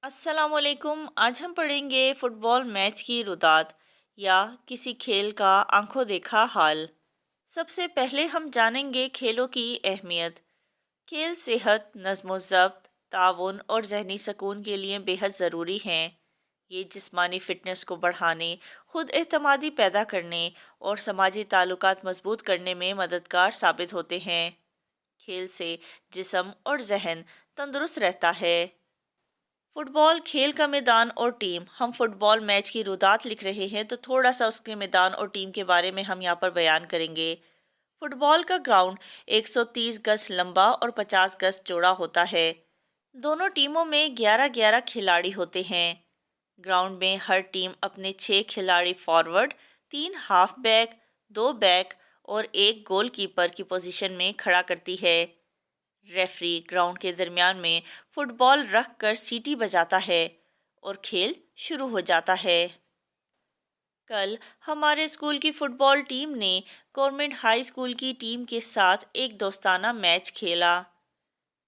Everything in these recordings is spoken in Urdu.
السلام علیکم۔ آج ہم پڑھیں گے فٹ بال میچ کی ردات یا کسی کھیل کا آنکھوں دیکھا حال۔ سب سے پہلے ہم جانیں گے کھیلوں کی اہمیت۔ کھیل صحت، نظم و ضبط، تعاون اور ذہنی سکون کے لیے بے حد ضروری ہیں۔ یہ جسمانی فٹنس کو بڑھانے، خود اعتمادی پیدا کرنے اور سماجی تعلقات مضبوط کرنے میں مددگار ثابت ہوتے ہیں۔ کھیل سے جسم اور ذہن تندرست رہتا ہے۔ فٹ بال کھیل کا میدان اور ٹیم۔ ہم فٹ بال میچ کی ردات لکھ رہے ہیں تو تھوڑا سا اس کے میدان اور ٹیم کے بارے میں ہم یہاں پر بیان کریں گے۔ فٹ بال کا گراؤنڈ 130 گز لمبا اور 50 گز چوڑا ہوتا ہے۔ دونوں ٹیموں میں 11-11 کھلاڑی ہوتے ہیں۔ گراؤنڈ میں ہر ٹیم اپنے 6 کھلاڑی فارورڈ، 3 ہاف بیک، 2 بیک اور 1 گول کیپر کی پوزیشن میں کھڑا کرتی ہے۔ ریفری گراؤنڈ کے درمیان میں فٹ بال رکھ کر سیٹی بجاتا ہے اور کھیل شروع ہو جاتا ہے۔ کل ہمارے اسکول کی فٹ بال ٹیم نے گورنمنٹ ہائی اسکول کی ٹیم کے ساتھ ایک دوستانہ میچ کھیلا۔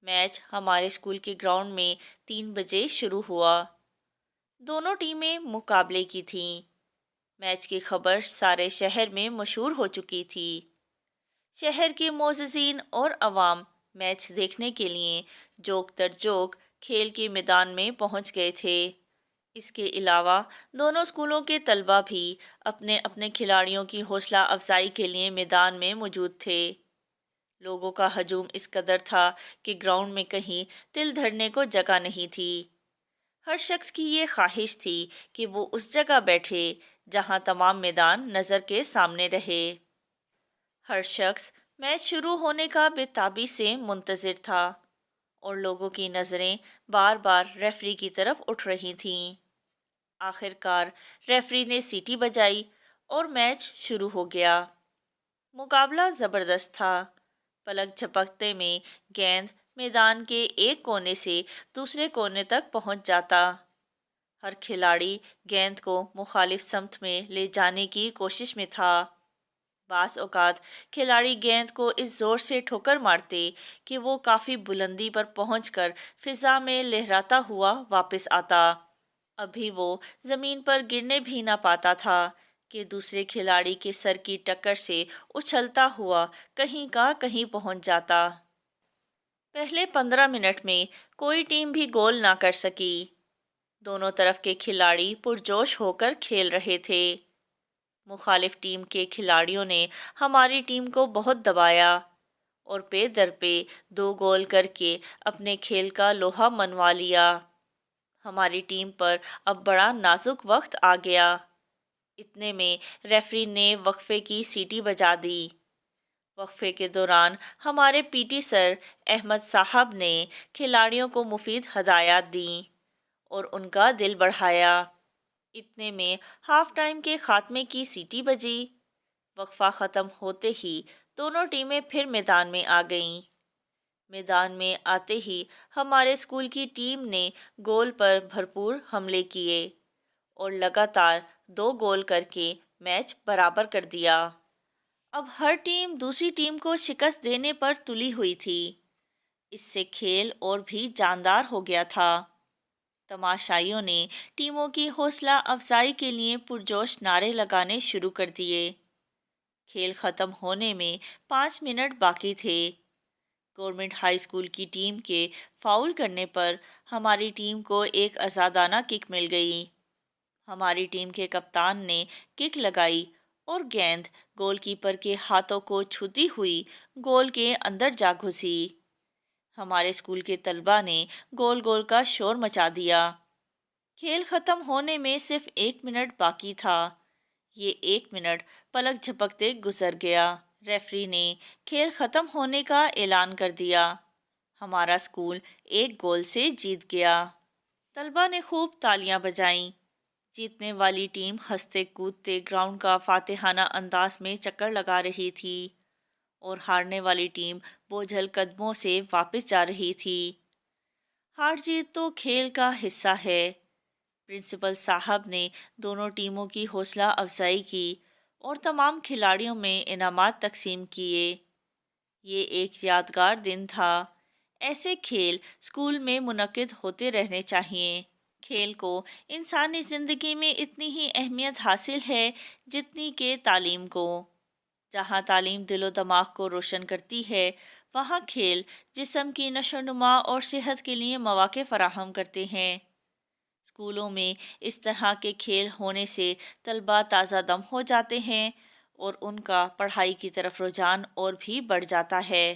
میچ ہمارے اسکول کے گراؤنڈ میں 3 بجے شروع ہوا۔ دونوں ٹیمیں مقابلے کی تھیں۔ میچ کی خبر سارے شہر میں مشہور ہو چکی تھی۔ شہر کے معززین اور عوام میچ دیکھنے کے لیے جوک در جوک کھیل کے میدان میں پہنچ گئے تھے۔ اس کے علاوہ دونوں اسکولوں کے طلبہ بھی اپنے اپنے کھلاڑیوں کی حوصلہ افزائی کے لیے میدان میں موجود تھے۔ لوگوں کا ہجوم اس قدر تھا کہ گراؤنڈ میں کہیں تل دھرنے کو جگہ نہیں تھی۔ ہر شخص کی یہ خواہش تھی کہ وہ اس جگہ بیٹھے جہاں تمام میدان نظر کے سامنے رہے۔ ہر شخص میچ شروع ہونے کا بے تابی سے منتظر تھا اور لوگوں کی نظریں بار بار ریفری کی طرف اٹھ رہی تھیں۔ آخر کار ریفری نے سیٹی بجائی اور میچ شروع ہو گیا۔ مقابلہ زبردست تھا۔ پلک جھپکتے میں گیند میدان کے ایک کونے سے دوسرے کونے تک پہنچ جاتا۔ ہر کھلاڑی گیند کو مخالف سمت میں لے جانے کی کوشش میں تھا۔ بعض اوقات کھلاڑی گیند کو اس زور سے ٹھوکر مارتے کہ وہ کافی بلندی پر پہنچ کر فضا میں لہراتا ہوا واپس آتا۔ ابھی وہ زمین پر گرنے بھی نہ پاتا تھا کہ دوسرے کھلاڑی کے سر کی ٹکر سے اچھلتا ہوا کہیں کا کہیں پہنچ جاتا۔ پہلے 15 منٹ میں کوئی ٹیم بھی گول نہ کر سکی۔ دونوں طرف کے کھلاڑی پرجوش ہو کر کھیل رہے تھے۔ مخالف ٹیم کے کھلاڑیوں نے ہماری ٹیم کو بہت دبایا اور پے در پے 2 گول کر کے اپنے کھیل کا لوہا منوا لیا۔ ہماری ٹیم پر اب بڑا نازک وقت آ گیا۔ اتنے میں ریفری نے وقفے کی سیٹی بجا دی۔ وقفے کے دوران ہمارے پی ٹی سر احمد صاحب نے کھلاڑیوں کو مفید ہدایات دیں اور ان کا دل بڑھایا۔ اتنے میں ہاف ٹائم کے خاتمے کی سیٹی بجی۔ وقفہ ختم ہوتے ہی دونوں ٹیمیں پھر میدان میں آ گئیں۔ میدان میں آتے ہی ہمارے اسکول کی ٹیم نے گول پر بھرپور حملے کیے اور لگاتار 2 گول کر کے میچ برابر کر دیا۔ اب ہر ٹیم دوسری ٹیم کو شکست دینے پر تلی ہوئی تھی۔ اس سے کھیل اور بھی جاندار ہو گیا تھا۔ تماشائیوں نے ٹیموں کی حوصلہ افزائی کے لیے پرجوش نعرے لگانے شروع کر دیے۔ کھیل ختم ہونے میں 5 منٹ باقی تھے۔ گورنمنٹ ہائی اسکول کی ٹیم کے فاؤل کرنے پر ہماری ٹیم کو ایک آزادانہ کک مل گئی۔ ہماری ٹیم کے کپتان نے کک لگائی اور گیند گول کیپر کے ہاتھوں کو چھوتی ہوئی گول کے اندر جا گھسی۔ ہمارے اسکول کے طلبہ نے گول گول کا شور مچا دیا۔ کھیل ختم ہونے میں صرف 1 منٹ باقی تھا۔ یہ 1 منٹ پلک جھپکتے گزر گیا۔ ریفری نے کھیل ختم ہونے کا اعلان کر دیا۔ ہمارا اسکول 1 گول سے جیت گیا۔ طلبہ نے خوب تالیاں بجائیں۔ جیتنے والی ٹیم ہنستے کودتے گراؤنڈ کا فاتحانہ انداز میں چکر لگا رہی تھی اور ہارنے والی ٹیم بوجھل قدموں سے واپس جا رہی تھی۔ ہار جیت تو کھیل کا حصہ ہے۔ پرنسپل صاحب نے دونوں ٹیموں کی حوصلہ افزائی کی اور تمام کھلاڑیوں میں انعامات تقسیم کیے۔ یہ ایک یادگار دن تھا۔ ایسے کھیل اسکول میں منعقد ہوتے رہنے چاہئیں۔ کھیل کو انسانی زندگی میں اتنی ہی اہمیت حاصل ہے جتنی کہ تعلیم کو۔ جہاں تعلیم دل و دماغ کو روشن کرتی ہے، وہاں کھیل جسم کی نشو و نما اور صحت کے لیے مواقع فراہم کرتے ہیں۔ اسکولوں میں اس طرح کے کھیل ہونے سے طلبہ تازہ دم ہو جاتے ہیں اور ان کا پڑھائی کی طرف رجحان اور بھی بڑھ جاتا ہے۔